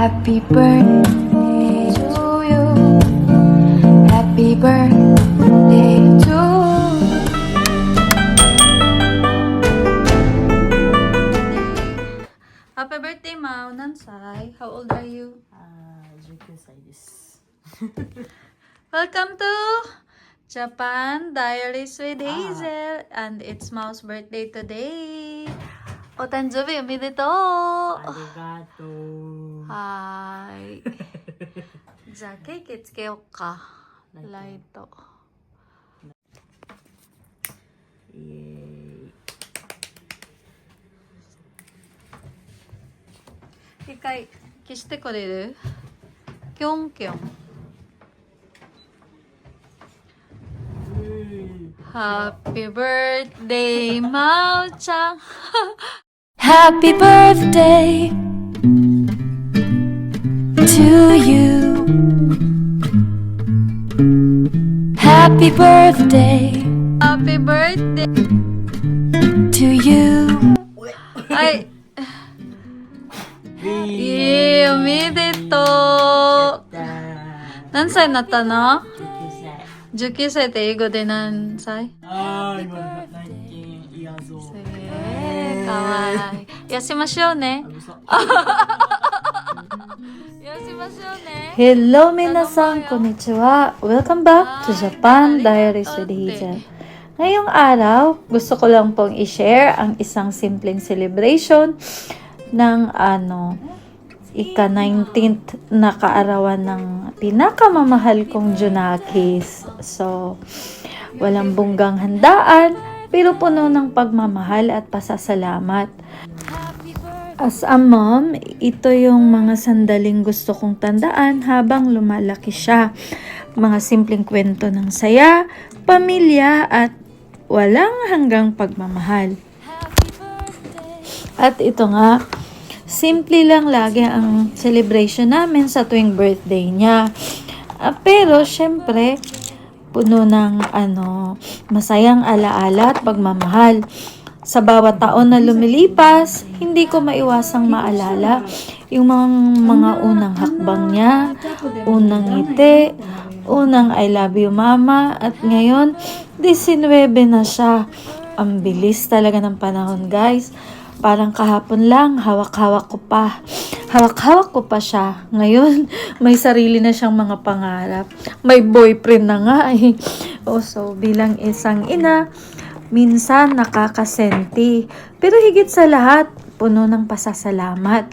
Happy birthday to you. Happy birthday to you. Happy birthday, Mao Nansai. How old are you? Welcome to Japan Diaries with Hazel. And it's Mao's birthday today. Otanjubi, omedetou. Arigato. Hi. じゃあケーキつけようか。ライト。イエーイ。一回消してくれる？キョンキョン。Happy birthday, まおちゃん。Happy birthday to you. Happy birthday Happy birthday to you. はい。おめでとう。何歳になったの？19歳って英語で何歳？あー、今、19イヤーズオールド。かわいい。やしましょうね。やしましょうね。Hello 皆さん、こんにちは。Welcome back to Japan Diaries with Hazel. Ngayong araw, gusto ko lang pong i-share ang isang simpleng celebration ng ika-19th na kaarawan ng pinakamamahal kong Junakis. So, walang bunggang handaan, pero puno ng pagmamahal at pasasalamat. As a mom, ito yung mga sandaling gusto kong tandaan habang lumalaki siya. Mga simpleng kwento ng saya, pamilya at walang hanggang pagmamahal. At ito nga, simple lang lagi ang celebration namin sa tuwing birthday niya. Pero syempre, puno ng masayang alaala at pagmamahal. Sa bawat taon na lumilipas, hindi ko maiwasang maalala yung mga unang hakbang niya, unang ngiti, unang I love you mama, at ngayon, 19 na siya. Ang bilis talaga ng panahon, guys. Parang kahapon lang, hawak-hawak ko pa siya. Ngayon, may sarili na siyang mga pangarap. May boyfriend na nga eh. So, bilang isang ina, minsan nakakasenti. Pero higit sa lahat, puno ng pasasalamat.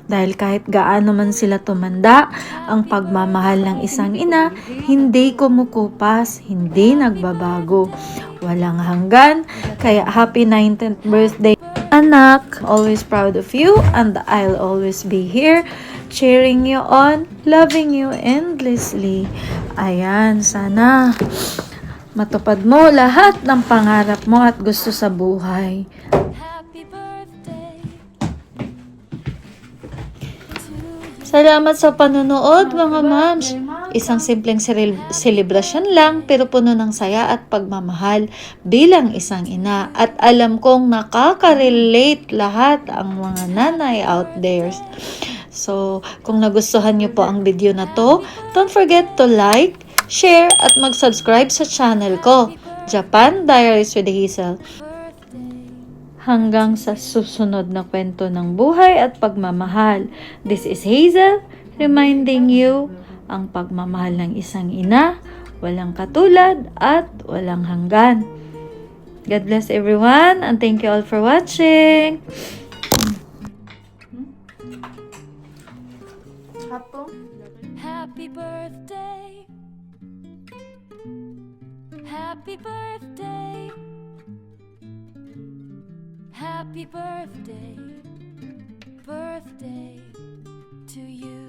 Dahil kahit gaano man sila tumanda, ang pagmamahal ng isang ina, hindi kumukupas, hindi nagbabago. Walang hanggan, kaya happy 19th birthday. Anak, always proud of you and I'll always be here cheering you on, loving you endlessly. Ayan, sana matupad mo lahat ng pangarap mo at gusto sa buhay. Salamat sa panonood mga moms. Isang simpleng celebration lang pero puno ng saya at pagmamahal bilang isang ina. At alam kong nakaka-relate lahat ang mga nanay out there. So, kung nagustuhan niyo po ang video na to, don't forget to like, share at mag-subscribe sa channel ko, Japan Diaries with Hazel. Hanggang sa susunod na kwento ng buhay at pagmamahal. This is Hazel, reminding you, ang pagmamahal ng isang ina, walang katulad at walang hanggan. God bless everyone and thank you all for watching. Happy birthday. Happy birthday. Happy birthday to you.